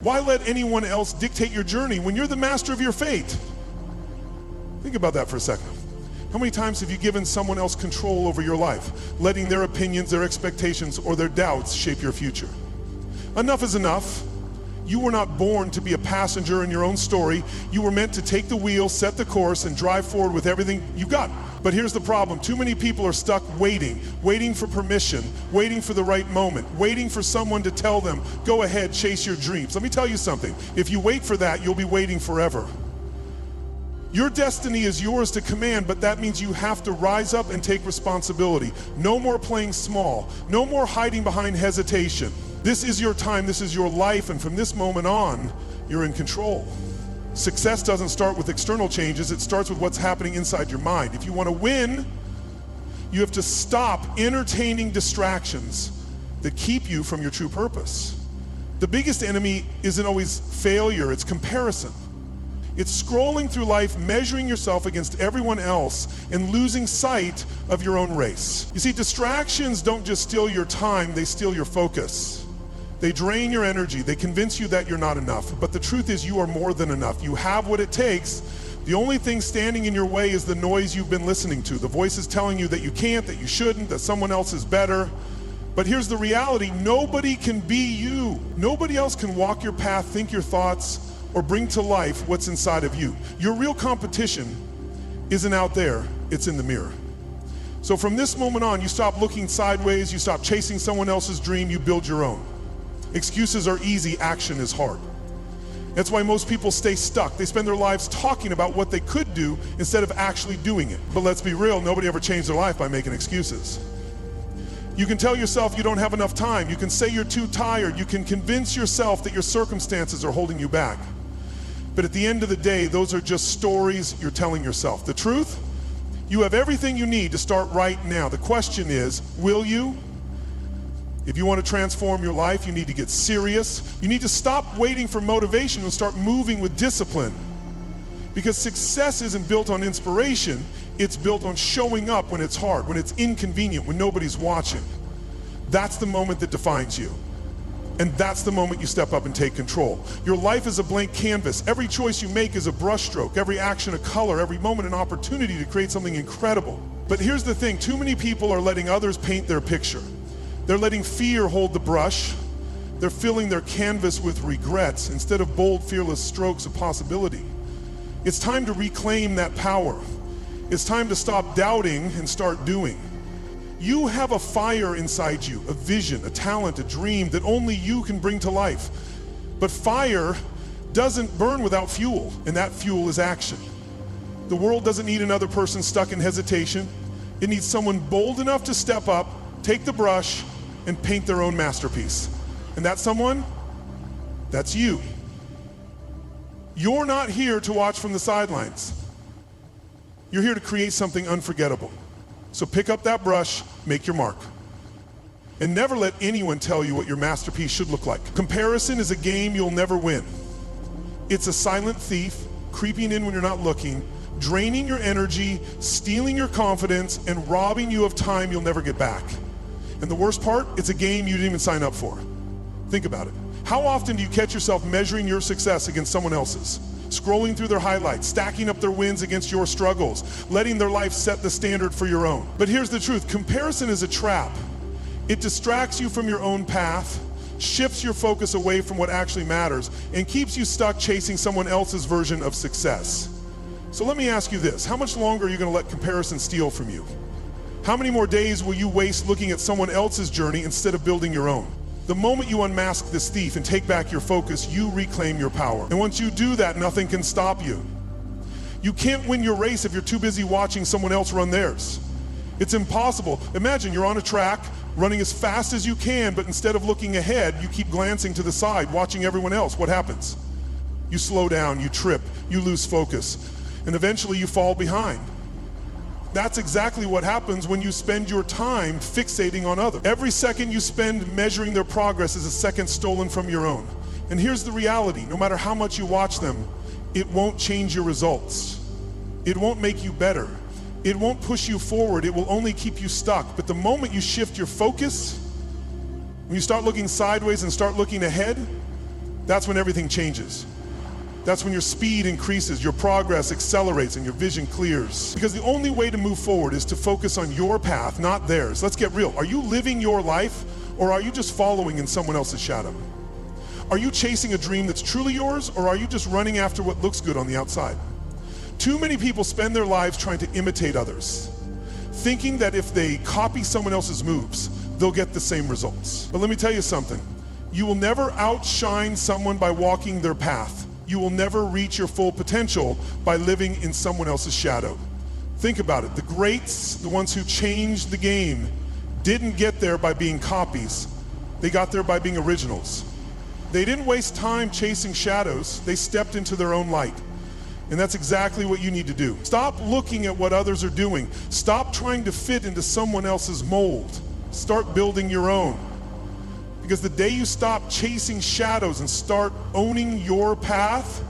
Why let anyone else dictate your journey when you're the master of your fate? Think about that for a second. How many times have you given someone else control over your life, letting their opinions, their expectations, or their doubts shape your future? Enough is enough. You were not born to be a passenger in your own story. You were meant to take the wheel, set the course, and drive forward with everything you got. But here's the problem. Too many people are stuck waiting for permission, waiting for the right moment, waiting for someone to tell them, go ahead, chase your dreams. Let me tell you something. If you wait for that, you'll be waiting forever. Your destiny is yours to command, but that means you have to rise up and take responsibility. No more playing small. No more hiding behind hesitation. This is your time, this is your life, and from this moment on, you're in control. Success doesn't start with external changes, it starts with what's happening inside your mind. If you want to win, you have to stop entertaining distractions that keep you from your true purpose. The biggest enemy isn't always failure, it's comparison. It's scrolling through life, measuring yourself against everyone else, and losing sight of your own race. You see, distractions don't just steal your time, they steal your focus. They drain your energy, they convince you that you're not enough. But the truth is, you are more than enough. You have what it takes. The only thing standing in your way is the noise you've been listening to. The voices telling you that you can't, that you shouldn't, that someone else is better. But here's the reality, nobody can be you. Nobody else can walk your path, think your thoughts, or bring to life what's inside of you. Your real competition isn't out there, it's in the mirror. So from this moment on, you stop looking sideways, you stop chasing someone else's dream, you build your own. Excuses are easy, action is hard. That's why most people stay stuck. They spend their lives talking about what they could do instead of actually doing it. But let's be real, nobody ever changed their life by making excuses. You can tell yourself you don't have enough time. You can say you're too tired. You can convince yourself that your circumstances are holding you back. But at the end of the day, those are just stories you're telling yourself. The truth? You have everything you need to start right now. The question is, will you? If you want to transform your life, you need to get serious. You need to stop waiting for motivation and start moving with discipline. Because success isn't built on inspiration, it's built on showing up when it's hard, when it's inconvenient, when nobody's watching. That's the moment that defines you. And that's the moment you step up and take control. Your life is a blank canvas. Every choice you make is a brushstroke, every action a color, every moment an opportunity to create something incredible. But here's the thing, too many people are letting others paint their picture. They're letting fear hold the brush. They're filling their canvas with regrets instead of bold, fearless strokes of possibility. It's time to reclaim that power. It's time to stop doubting and start doing. You have a fire inside you, a vision, a talent, a dream that only you can bring to life. But fire doesn't burn without fuel, and that fuel is action. The world doesn't need another person stuck in hesitation. It needs someone bold enough to step up, take the brush, and paint their own masterpiece. And that someone, that's you. You're not here to watch from the sidelines. You're here to create something unforgettable. So pick up that brush, make your mark. And never let anyone tell you what your masterpiece should look like. Comparison is a game you'll never win. It's a silent thief, creeping in when you're not looking, draining your energy, stealing your confidence, and robbing you of time you'll never get back. And the worst part, it's a game you didn't even sign up for. Think about it. How often do you catch yourself measuring your success against someone else's? Scrolling through their highlights, stacking up their wins against your struggles, letting their life set the standard for your own. But here's the truth, comparison is a trap. It distracts you from your own path, shifts your focus away from what actually matters, and keeps you stuck chasing someone else's version of success. So let me ask you this, how much longer are you going to let comparison steal from you? How many more days will you waste looking at someone else's journey instead of building your own? The moment you unmask this thief and take back your focus, you reclaim your power. And once you do that, nothing can stop you. You can't win your race if you're too busy watching someone else run theirs. It's impossible. Imagine you're on a track, running as fast as you can, but instead of looking ahead, you keep glancing to the side, watching everyone else. What happens? You slow down, you trip, you lose focus, and eventually you fall behind. That's exactly what happens when you spend your time fixating on others. Every second you spend measuring their progress is a second stolen from your own. And here's the reality, no matter how much you watch them, it won't change your results. It won't make you better. It won't push you forward, it will only keep you stuck. But the moment you shift your focus, when you start looking sideways and start looking ahead, That's when everything changes. That's when your speed increases, your progress accelerates, and your vision clears. Because the only way to move forward is to focus on your path, not theirs. Let's get real. Are you living your life, or are you just following in someone else's shadow? Are you chasing a dream that's truly yours, or are you just running after what looks good on the outside? Too many people spend their lives trying to imitate others, thinking that if they copy someone else's moves, they'll get the same results. But let me tell you something. You will never outshine someone by walking their path. You will never reach your full potential by living in someone else's shadow. Think about it. The greats, the ones who changed the game, didn't get there by being copies. They got there by being originals. They didn't waste time chasing shadows. They stepped into their own light. And that's exactly what you need to do. Stop looking at what others are doing. Stop trying to fit into someone else's mold. Start building your own. Because the day you stop chasing shadows and start owning your path,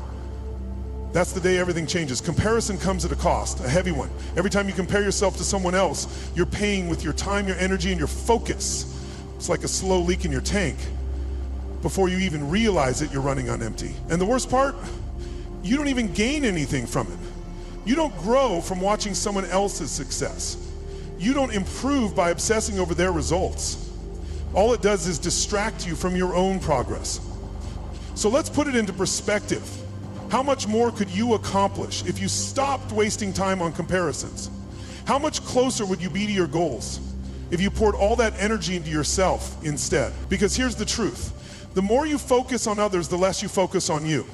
that's the day everything changes. Comparison comes at a cost, a heavy one. Every time you compare yourself to someone else, you're paying with your time, your energy, and your focus. It's like a slow leak in your tank. Before you even realize it, you're running on empty. And the worst part, you don't even gain anything from it. You don't grow from watching someone else's success. You don't improve by obsessing over their results. All it does is distract you from your own progress. So let's put it into perspective. How much more could you accomplish if you stopped wasting time on comparisons? How much closer would you be to your goals if you poured all that energy into yourself instead? Because here's the truth. The more you focus on others, the less you focus on you.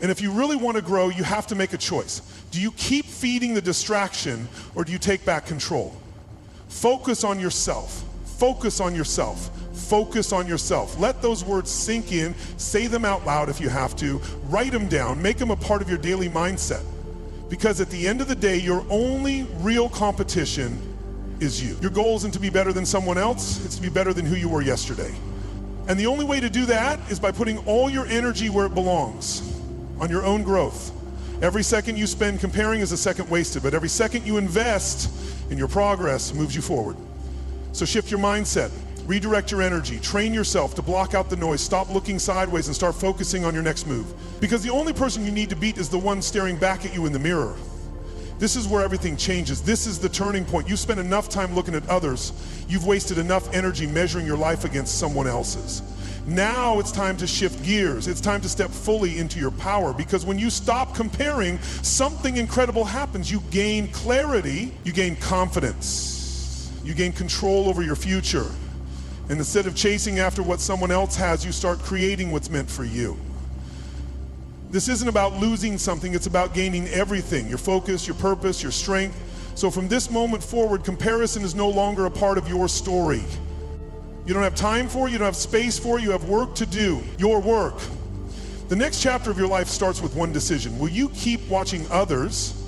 And if you really want to grow, you have to make a choice. Do you keep feeding the distraction, or do you take back control? Focus on yourself. Focus on yourself. Focus on yourself. Let those words sink in. Say them out loud if you have to. Write them down. Make them a part of your daily mindset. Because at the end of the day, your only real competition is you. Your goal isn't to be better than someone else. It's to be better than who you were yesterday. And the only way to do that is by putting all your energy where it belongs, on your own growth. Every second you spend comparing is a second wasted, but every second you invest in your progress moves you forward. So shift your mindset, redirect your energy, train yourself to block out the noise, stop looking sideways and start focusing on your next move. Because the only person you need to beat is the one staring back at you in the mirror. This is where everything changes. This is the turning point. You spend enough time looking at others. You've wasted enough energy measuring your life against someone else's. Now it's time to shift gears. It's time to step fully into your power, because when you stop comparing, something incredible happens. You gain clarity, you gain confidence. You gain control over your future. And instead of chasing after what someone else has, you start creating what's meant for you. This isn't about losing something, it's about gaining everything. Your focus, your purpose, your strength. So from this moment forward, comparison is no longer a part of your story. You don't have time for it, you don't have space for it, you have work to do, your work. The next chapter of your life starts with one decision. Will you keep watching others,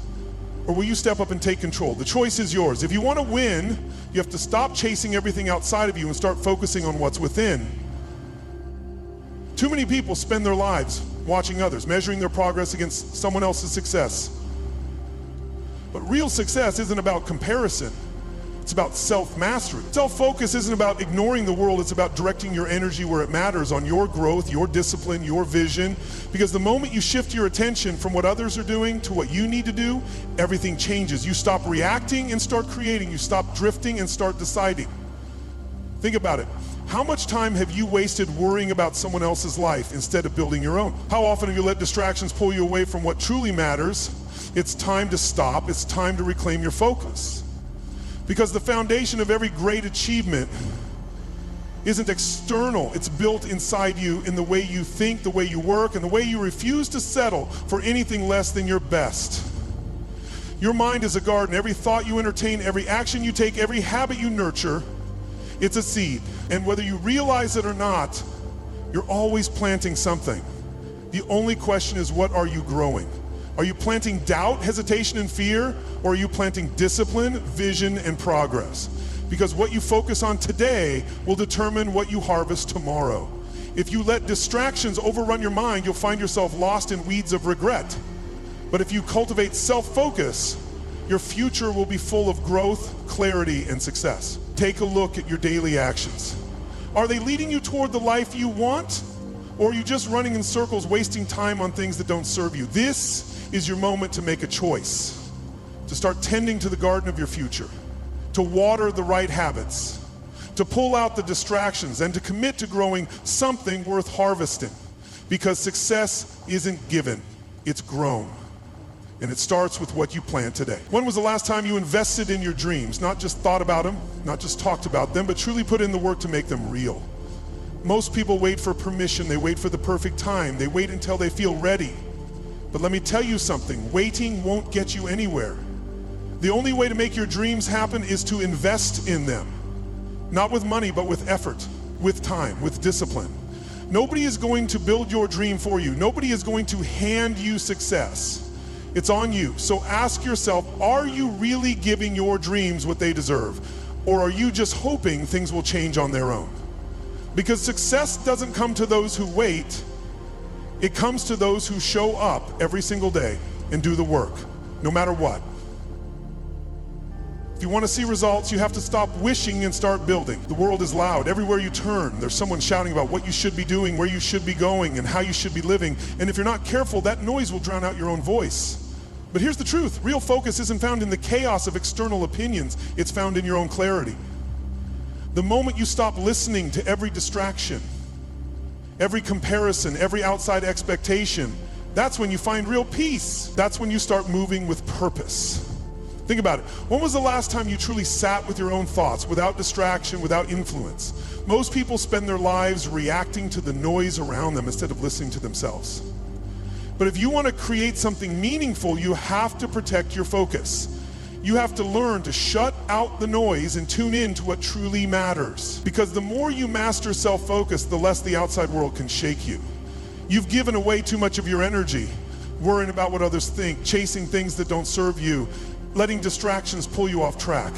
or will you step up and take control? The choice is yours. If you want to win, you have to stop chasing everything outside of you and start focusing on what's within. Too many people spend their lives watching others, measuring their progress against someone else's success. But real success isn't about comparison. It's about self-mastery. Self-focus isn't about ignoring the world, it's about directing your energy where it matters, on your growth, your discipline, your vision. Because the moment you shift your attention from what others are doing to what you need to do, everything changes. You stop reacting and start creating. You stop drifting and start deciding. Think about it. How much time have you wasted worrying about someone else's life instead of building your own? How often have you let distractions pull you away from what truly matters? It's time to stop. It's time to reclaim your focus. Because the foundation of every great achievement isn't external. It's built inside you, in the way you think, the way you work, and the way you refuse to settle for anything less than your best. Your mind is a garden. Every thought you entertain, every action you take, every habit you nurture, it's a seed. And whether you realize it or not, you're always planting something. The only question is, what are you growing? Are you planting doubt, hesitation, and fear? Or are you planting discipline, vision, and progress? Because what you focus on today will determine what you harvest tomorrow. If you let distractions overrun your mind, you'll find yourself lost in weeds of regret. But if you cultivate self-focus, your future will be full of growth, clarity, and success. Take a look at your daily actions. Are they leading you toward the life you want? Or are you just running in circles, wasting time on things that don't serve you? This is your moment to make a choice, to start tending to the garden of your future, to water the right habits, to pull out the distractions, and to commit to growing something worth harvesting. Because success isn't given, it's grown. And it starts with what you plan today. When was the last time you invested in your dreams? Not just thought about them, not just talked about them, but truly put in the work to make them real. Most people wait for permission, they wait for the perfect time, they wait until they feel ready. But let me tell you something, waiting won't get you anywhere. The only way to make your dreams happen is to invest in them. Not with money, but with effort, with time, with discipline. Nobody is going to build your dream for you. Nobody is going to hand you success. It's on you. So ask yourself, are you really giving your dreams what they deserve? Or are you just hoping things will change on their own? Because success doesn't come to those who wait. It comes to those who show up every single day and do the work, no matter what. If you want to see results, you have to stop wishing and start building. The world is loud. Everywhere you turn, there's someone shouting about what you should be doing, where you should be going, and how you should be living. And if you're not careful, that noise will drown out your own voice. But here's the truth. Real focus isn't found in the chaos of external opinions. It's found in your own clarity. The moment you stop listening to every distraction, every comparison, every outside expectation, that's when you find real peace. That's when you start moving with purpose. Think about it. When was the last time you truly sat with your own thoughts, without distraction, without influence? Most people spend their lives reacting to the noise around them instead of listening to themselves. But if you want to create something meaningful, you have to protect your focus. You have to learn to shut out the noise and tune in to what truly matters. Because the more you master self-focus, the less the outside world can shake you. You've given away too much of your energy, worrying about what others think, chasing things that don't serve you, letting distractions pull you off track.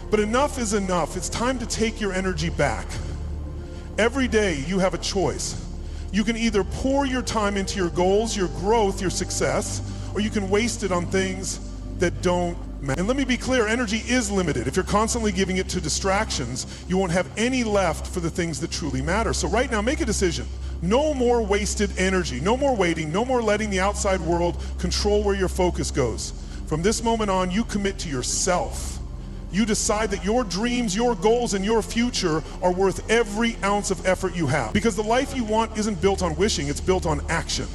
But enough is enough. It's time to take your energy back. Every day you have a choice. You can either pour your time into your goals, your growth, your success, or you can waste it on things that don't matter. And let me be clear, energy is limited. If you're constantly giving it to distractions, you won't have any left for the things that truly matter. So right now, make a decision. No more wasted energy, no more waiting, no more letting the outside world control where your focus goes. From this moment on, you commit to yourself. You decide that your dreams, your goals, and your future are worth every ounce of effort you have. Because the life you want isn't built on wishing, it's built on action.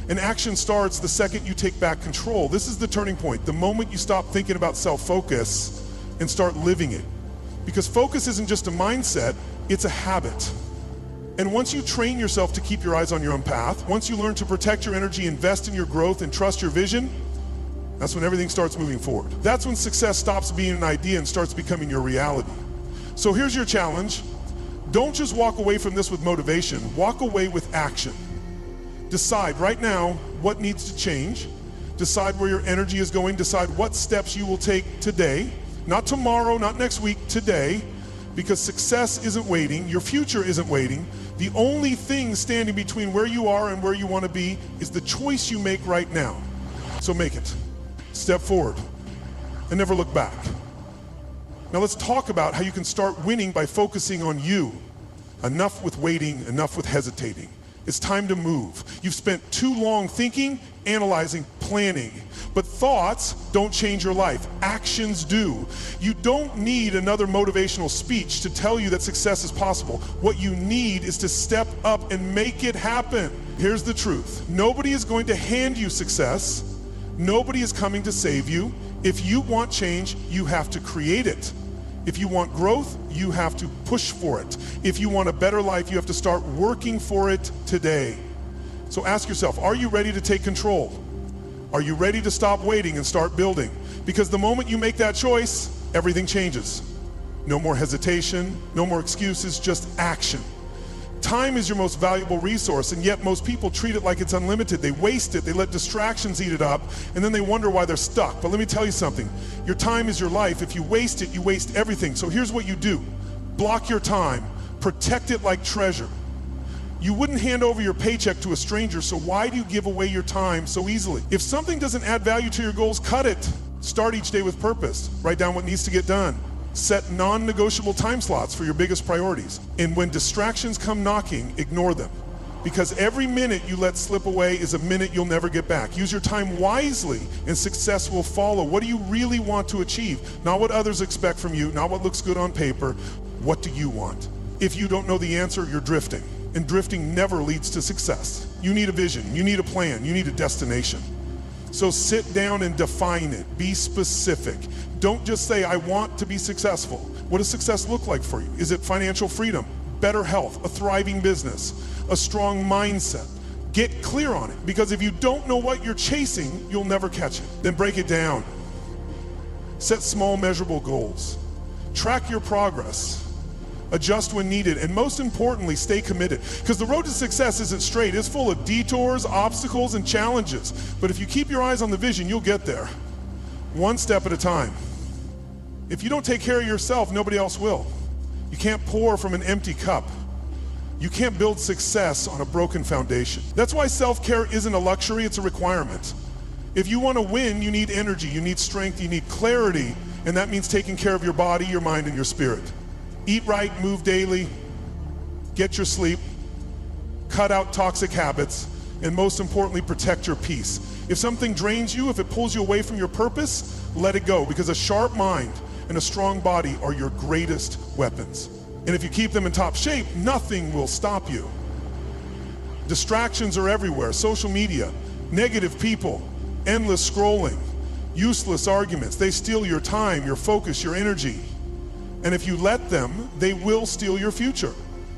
And action starts the second you take back control. This is the turning point, the moment you stop thinking about self-focus and start living it. Because focus isn't just a mindset, it's a habit. And once you train yourself to keep your eyes on your own path, once you learn to protect your energy, invest in your growth, and trust your vision, that's when everything starts moving forward. That's when success stops being an idea and starts becoming your reality. So here's your challenge. Don't just walk away from this with motivation, walk away with action. Decide right now what needs to change. Decide where your energy is going. Decide what steps you will take today, not tomorrow, not next week, today, because success isn't waiting, your future isn't waiting. The only thing standing between where you are and where you want to be is the choice you make right now. So make it. Step forward and never look back. Now let's talk about how you can start winning by focusing on you. Enough with waiting, enough with hesitating. It's time to move. You've spent too long thinking, analyzing, planning. But thoughts don't change your life. Actions do. You don't need another motivational speech to tell you that success is possible. What you need is to step up and make it happen. Here's the truth. Nobody is going to hand you success. Nobody is coming to save you. If you want change, you have to create it. If you want growth, you have to push for it. If you want a better life, you have to start working for it today. So ask yourself, are you ready to take control? Are you ready to stop waiting and start building? Because the moment you make that choice, everything changes. No more hesitation, no more excuses, just action. Time is your most valuable resource, and yet most people treat it like it's unlimited. They waste it, they let distractions eat it up, and then they wonder why they're stuck. But let me tell you something. Your time is your life. If you waste it, you waste everything. So here's what you do. Block your time. Protect it like treasure. You wouldn't hand over your paycheck to a stranger, so why do you give away your time so easily? If something doesn't add value to your goals, cut it. Start each day with purpose. Write down what needs to get done. Set non-negotiable time slots for your biggest priorities. And when distractions come knocking, ignore them. because every minute you let slip away is a minute you'll never get back. Use your time wisely and success will follow. What do you really want to achieve? Not what others expect from you, not what looks good on paper. What do you want? If you don't know the answer, you're drifting. And drifting never leads to success. You need a vision, you need a plan, you need a destination. So sit down and define it. Be specific. Don't just say, I want to be successful. What does success look like for you? Is it financial freedom, better health, a thriving business, a strong mindset? Get clear on it, because if you don't know what you're chasing, you'll never catch it. Then break it down. Set small, measurable goals. Track your progress. Adjust when needed, and most importantly, stay committed. Because the road to success isn't straight. It's full of detours, obstacles, and challenges. But if you keep your eyes on the vision, you'll get there. One step at a time. If you don't take care of yourself, nobody else will. You can't pour from an empty cup. You can't build success on a broken foundation. That's why self-care isn't a luxury, it's a requirement. If you want to win, you need energy, you need strength, you need clarity, and that means taking care of your body, your mind, and your spirit. Eat right, move daily, get your sleep, cut out toxic habits, and most importantly, protect your peace. If something drains you, if it pulls you away from your purpose, let it go, because a sharp mind and a strong body are your greatest weapons. And if you keep them in top shape, nothing will stop you. Distractions are everywhere. Social media, negative people, endless scrolling, useless arguments. They steal your time, your focus, your energy. And if you let them, they will steal your future.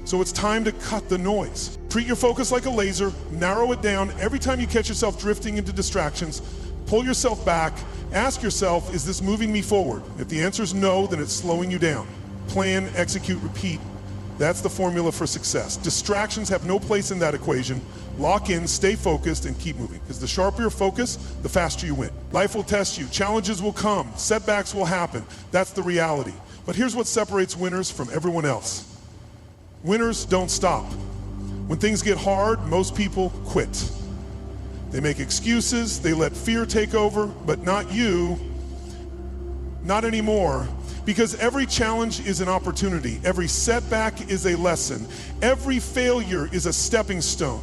So it's time to cut the noise. Treat your focus like a laser, narrow it down. Every time you catch yourself drifting into distractions, pull yourself back, ask yourself, is this moving me forward? If the answer is no, then it's slowing you down. Plan, execute, repeat. That's the formula for success. Distractions have no place in that equation. Lock in, stay focused, and keep moving. Because the sharper your focus, the faster you win. Life will test you, challenges will come, setbacks will happen. That's the reality. But here's what separates winners from everyone else. Winners don't stop. When things get hard, most people quit. They make excuses, they let fear take over, but not you, not anymore. Because every challenge is an opportunity, every setback is a lesson, every failure is a stepping stone.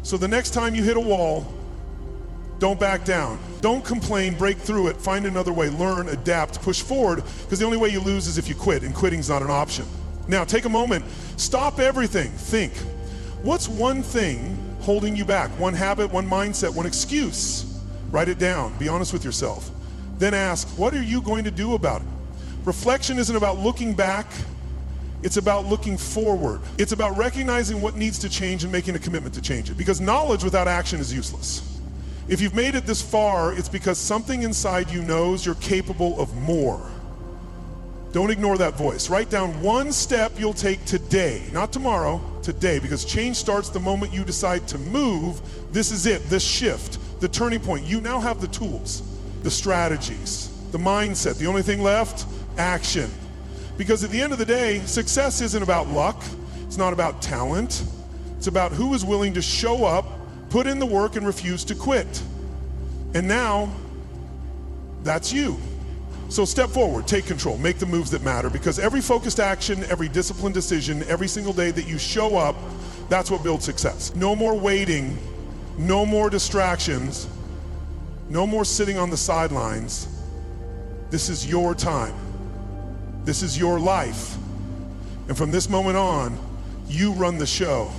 So the next time you hit a wall, don't back down. Don't complain, break through it, find another way, learn, adapt, push forward, because the only way you lose is if you quit, and quitting's not an option. Now, take a moment, stop everything, think. What's one thing holding you back? One habit, one mindset, one excuse? Write it down, be honest with yourself. Then ask, what are you going to do about it? Reflection isn't about looking back, it's about looking forward. It's about recognizing what needs to change and making a commitment to change it, because knowledge without action is useless. If you've made it this far, it's because something inside you knows you're capable of more. Don't ignore that voice. Write down one step you'll take today, not tomorrow, today, because change starts the moment you decide to move. This is it, this shift, the turning point. You now have the tools, the strategies, the mindset. The only thing left, action. Because at the end of the day, success isn't about luck, it's not about talent, it's about who is willing to show up, put in the work, and refuse to quit. And now, that's you. So step forward, take control, make the moves that matter, because every focused action, every disciplined decision, every single day that you show up, that's what builds success. No more waiting, no more distractions, no more sitting on the sidelines. This is your time. This is your life. And from this moment on, you run the show.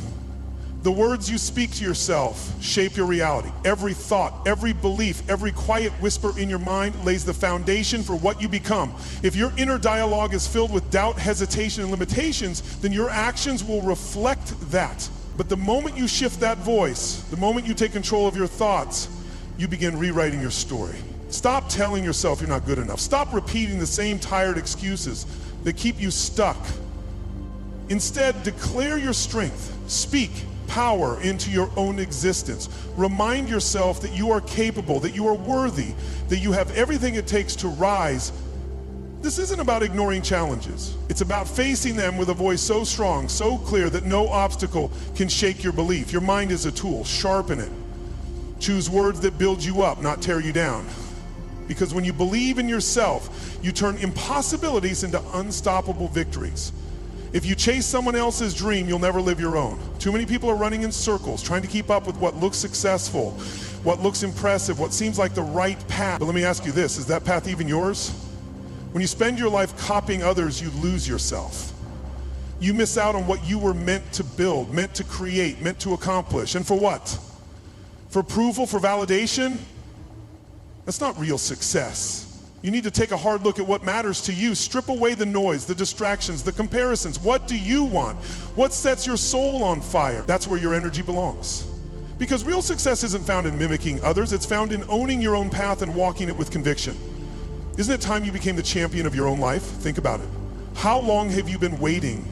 The words you speak to yourself shape your reality. Every thought, every belief, every quiet whisper in your mind lays the foundation for what you become. If your inner dialogue is filled with doubt, hesitation, and limitations, then your actions will reflect that. But the moment you shift that voice, the moment you take control of your thoughts, you begin rewriting your story. Stop telling yourself you're not good enough. Stop repeating the same tired excuses that keep you stuck. Instead, declare your strength. Speak power into your own existence. Remind yourself that you are capable, that you are worthy, that you have everything it takes to rise. This isn't about ignoring challenges. It's about facing them with a voice so strong, so clear that no obstacle can shake your belief. Your mind is a tool, sharpen it. Choose words that build you up, not tear you down. Because when you believe in yourself, you turn impossibilities into unstoppable victories. If you chase someone else's dream, you'll never live your own. Too many people are running in circles, trying to keep up with what looks successful, what looks impressive, what seems like the right path. But let me ask you this, is that path even yours? When you spend your life copying others, you lose yourself. You miss out on what you were meant to build, meant to create, meant to accomplish. And for what? For approval, for validation? That's not real success. You need to take a hard look at what matters to you. Strip away the noise, the distractions, the comparisons. What do you want? What sets your soul on fire? That's where your energy belongs. Because real success isn't found in mimicking others, it's found in owning your own path and walking it with conviction. Isn't it time you became the champion of your own life? Think about it. How long have you been waiting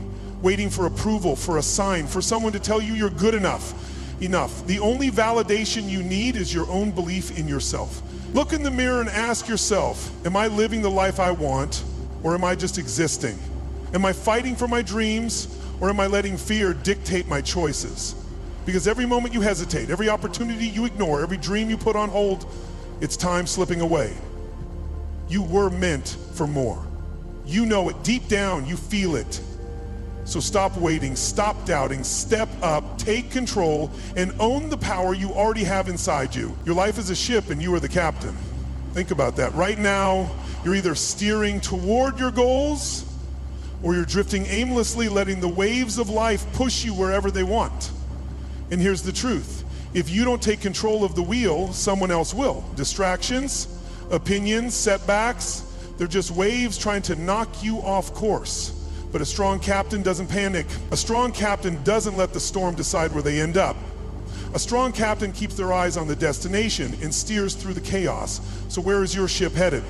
for approval, for a sign, for someone to tell you you're good enough? The only validation you need is your own belief in yourself. Look in the mirror and ask yourself, am I living the life I want, or am I just existing? Am I fighting for my dreams, or am I letting fear dictate my choices? Because every moment you hesitate, every opportunity you ignore, every dream you put on hold, it's time slipping away. You were meant for more. You know it, deep down, you feel it. So stop waiting, stop doubting, step up, take control, and own the power you already have inside you. Your life is a ship and you are the captain. Think about that. Right now, you're either steering toward your goals or you're drifting aimlessly, letting the waves of life push you wherever they want. And here's the truth. If you don't take control of the wheel, someone else will. Distractions, opinions, setbacks, they're just waves trying to knock you off course. But a strong captain doesn't panic. A strong captain doesn't let the storm decide where they end up. A strong captain keeps their eyes on the destination and steers through the chaos. So where is your ship headed?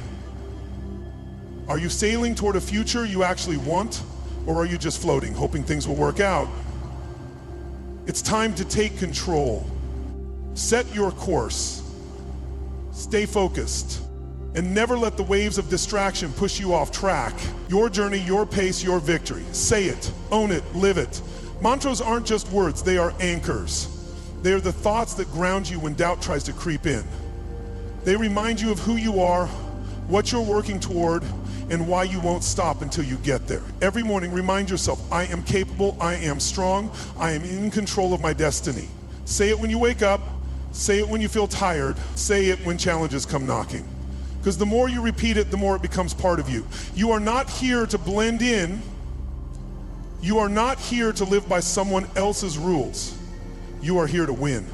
Are you sailing toward a future you actually want? Or are you just floating, hoping things will work out? It's time to take control. Set your course. Stay focused. And never let the waves of distraction push you off track. Your journey, your pace, your victory. Say it, own it, live it. Mantras aren't just words, they are anchors. They are the thoughts that ground you when doubt tries to creep in. They remind you of who you are, what you're working toward, and why you won't stop until you get there. Every morning, remind yourself, I am capable, I am strong, I am in control of my destiny. Say it when you wake up, say it when you feel tired, say it when challenges come knocking. Because the more you repeat it, the more it becomes part of you. You are not here to blend in. You are not here to live by someone else's rules. You are here to win.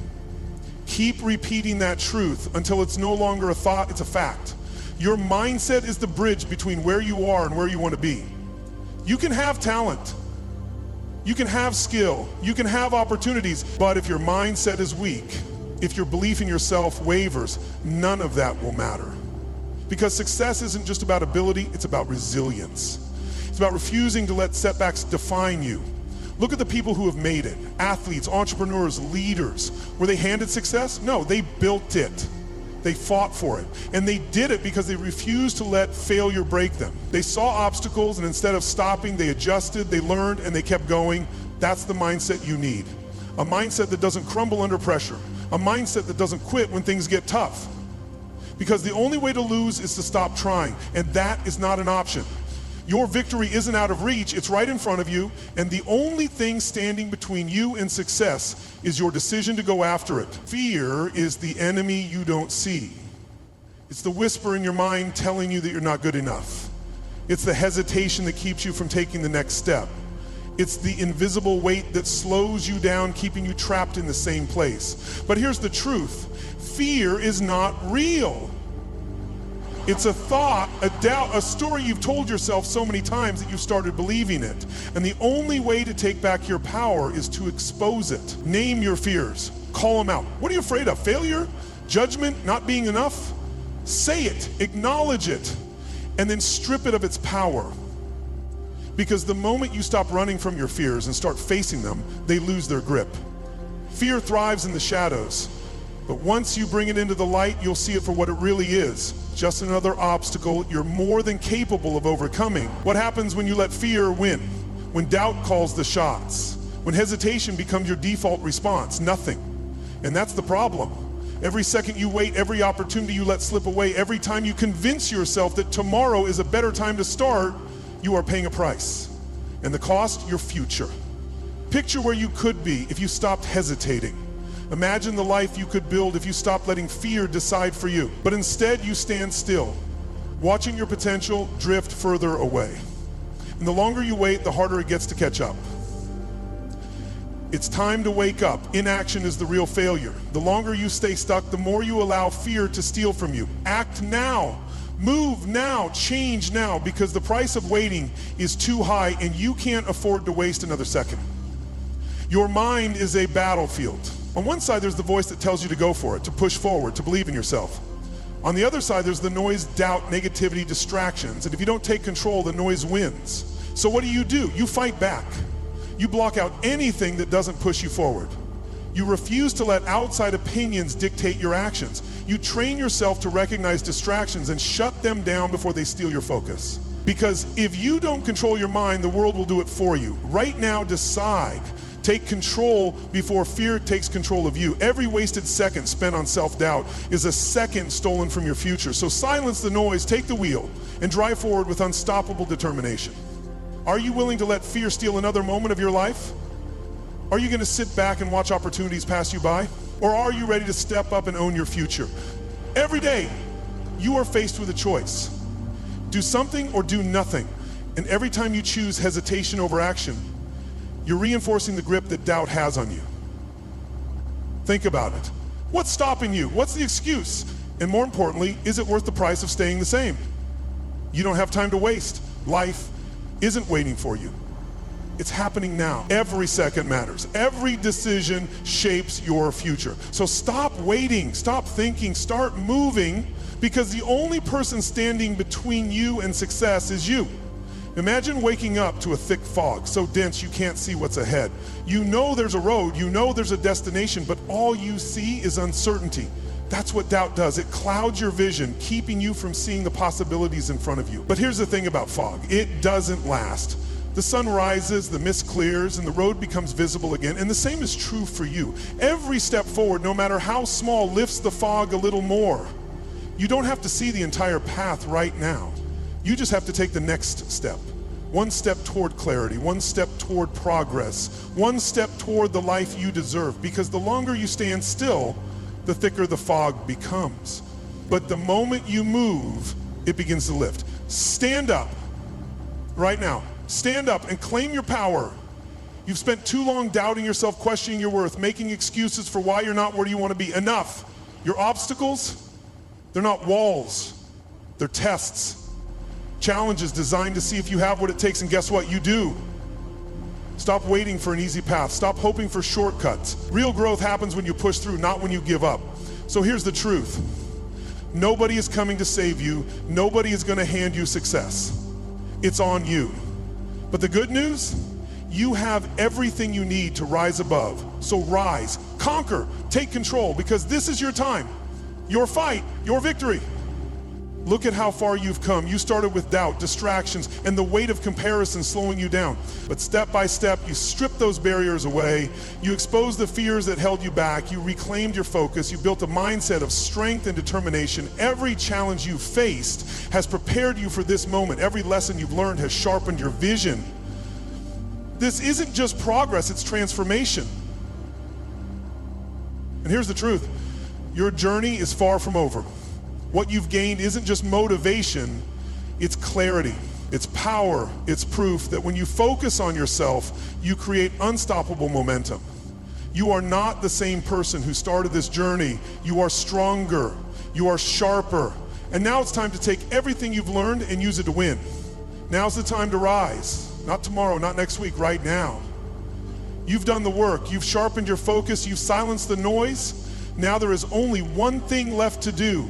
Keep repeating that truth until it's no longer a thought, it's a fact. Your mindset is the bridge between where you are and where you want to be. You can have talent. You can have skill. You can have opportunities. But if your mindset is weak, if your belief in yourself wavers, none of that will matter. Because success isn't just about ability, it's about resilience. It's about refusing to let setbacks define you. Look at the people who have made it. Athletes, entrepreneurs, leaders. Were they handed success? No, they built it. They fought for it. And they did it because they refused to let failure break them. They saw obstacles and instead of stopping, they adjusted, they learned, and they kept going. That's the mindset you need. A mindset that doesn't crumble under pressure. A mindset that doesn't quit when things get tough. Because the only way to lose is to stop trying, and that is not an option. Your victory isn't out of reach, it's right in front of you, and the only thing standing between you and success is your decision to go after it. Fear is the enemy you don't see. It's the whisper in your mind telling you that you're not good enough. It's the hesitation that keeps you from taking the next step. It's the invisible weight that slows you down, keeping you trapped in the same place. But here's the truth. Fear is not real. It's a thought, a doubt, a story you've told yourself so many times that you've started believing it. And the only way to take back your power is to expose it. Name your fears. Call them out. What are you afraid of? Failure? Judgment? Not being enough? Say it. Acknowledge it. And then strip it of its power. Because the moment you stop running from your fears and start facing them, they lose their grip. Fear thrives in the shadows. But once you bring it into the light, you'll see it for what it really is. Just another obstacle you're more than capable of overcoming. What happens when you let fear win? When doubt calls the shots? When hesitation becomes your default response? Nothing. And that's the problem. Every second you wait, every opportunity you let slip away, every time you convince yourself that tomorrow is a better time to start, you are paying a price. And the cost, your future. Picture where you could be if you stopped hesitating. Imagine the life you could build if you stopped letting fear decide for you. But instead you stand still, watching your potential drift further away. And the longer you wait, the harder it gets to catch up. It's time to wake up. Inaction is the real failure. The longer you stay stuck, the more you allow fear to steal from you. Act now. Move now. Change now, because the price of waiting is too high and you can't afford to waste another second. Your mind is a battlefield. On one side, there's the voice that tells you to go for it, to push forward, to believe in yourself. On the other side, there's the noise, doubt, negativity, distractions. And if you don't take control, the noise wins. So what do? You fight back. You block out anything that doesn't push you forward. You refuse to let outside opinions dictate your actions. You train yourself to recognize distractions and shut them down before they steal your focus. Because if you don't control your mind, the world will do it for you. Right now, decide. Take control before fear takes control of you. Every wasted second spent on self-doubt is a second stolen from your future. So silence the noise, take the wheel, and drive forward with unstoppable determination. Are you willing to let fear steal another moment of your life? Are you going to sit back and watch opportunities pass you by? Or are you ready to step up and own your future? Every day, you are faced with a choice. Do something or do nothing. And every time you choose hesitation over action, you're reinforcing the grip that doubt has on you. Think about it. What's stopping you? What's the excuse? And more importantly, is it worth the price of staying the same? You don't have time to waste. Life isn't waiting for you. It's happening now. Every second matters. Every decision shapes your future. So stop waiting, stop thinking, start moving, because the only person standing between you and success is you. Imagine waking up to a thick fog, so dense you can't see what's ahead. You know there's a road, you know there's a destination, but all you see is uncertainty. That's what doubt does. It clouds your vision, keeping you from seeing the possibilities in front of you. But here's the thing about fog. It doesn't last. The sun rises, the mist clears, and the road becomes visible again. And the same is true for you. Every step forward, no matter how small, lifts the fog a little more. You don't have to see the entire path right now. You just have to take the next step. One step toward clarity, one step toward progress, one step toward the life you deserve. Because the longer you stand still, the thicker the fog becomes. But the moment you move, it begins to lift. Stand up right now. Stand up and claim your power. You've spent too long doubting yourself, questioning your worth, making excuses for why you're not where you want to be. Enough. Your obstacles, they're not walls, they're tests. Challenges designed to see if you have what it takes, and guess what? You do. Stop waiting for an easy path. Stop hoping for shortcuts. Real growth happens when you push through, not when you give up. So here's the truth. Nobody is coming to save you. Nobody is going to hand you success. It's on you. But the good news, you have everything you need to rise above. So rise, conquer, take control, because this is your time, your fight, your victory. Look at how far you've come. You started with doubt, distractions, and the weight of comparison slowing you down. But step by step, you stripped those barriers away. You exposed the fears that held you back. You reclaimed your focus. You built a mindset of strength and determination. Every challenge you faced has prepared you for this moment. Every lesson you've learned has sharpened your vision. This isn't just progress, it's transformation. And here's the truth. Your journey is far from over. What you've gained isn't just motivation, it's clarity, it's power, it's proof that when you focus on yourself, you create unstoppable momentum. You are not the same person who started this journey. You are stronger, you are sharper, and now it's time to take everything you've learned and use it to win. Now's the time to rise, not tomorrow, not next week, right now. You've done the work, you've sharpened your focus, you've silenced the noise. Now there is only one thing left to do.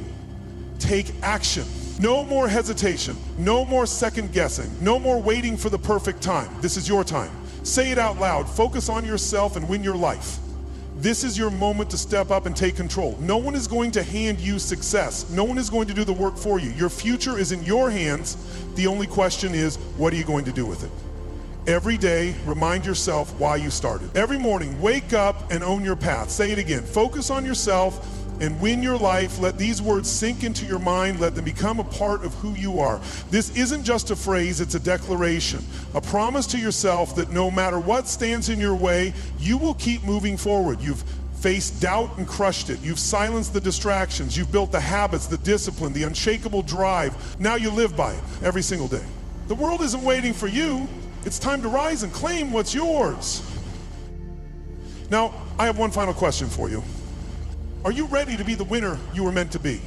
Take action. No more hesitation, no more second guessing, no more waiting for the perfect time. This is your time. Say it out loud. Focus on yourself and win your life. This is your moment to step up and take control. No one is going to hand you success. No one is going to do the work for you. Your future is in your hands. The only question is, what are you going to do with it? Every day, remind yourself why you started. Every morning, wake up and own your path. Say it again. Focus on yourself, and win your life. Let these words sink into your mind. Let them become a part of who you are. This isn't just a phrase, it's a declaration, a promise to yourself that no matter what stands in your way, you will keep moving forward. You've faced doubt and crushed it. You've silenced the distractions. You've built the habits, the discipline, the unshakable drive. Now you live by it every single day. The world isn't waiting for you. It's time to rise and claim what's yours. Now, I have one final question for you. Are you ready to be the winner you were meant to be?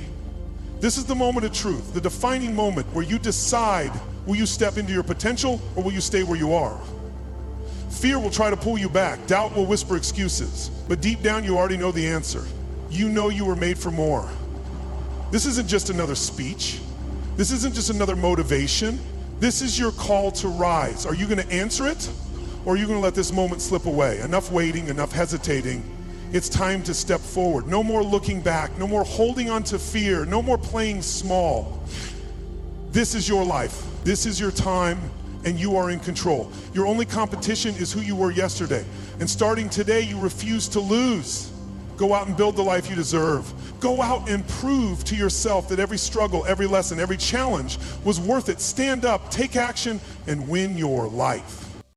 This is the moment of truth, the defining moment where you decide, will you step into your potential or will you stay where you are? Fear will try to pull you back. Doubt will whisper excuses. But deep down, you already know the answer. You know you were made for more. This isn't just another speech. This isn't just another motivation. This is your call to rise. Are you going to answer it? Or are you going to let this moment slip away? Enough waiting, enough hesitating. It's time to step forward. No more looking back. No more holding on to fear. No more playing small. This is your life. This is your time, and you are in control. Your only competition is who you were yesterday. And starting today, you refuse to lose. Go out and build the life you deserve. Go out and prove to yourself that every struggle, every lesson, every challenge was worth it. Stand up, take action, and win your life.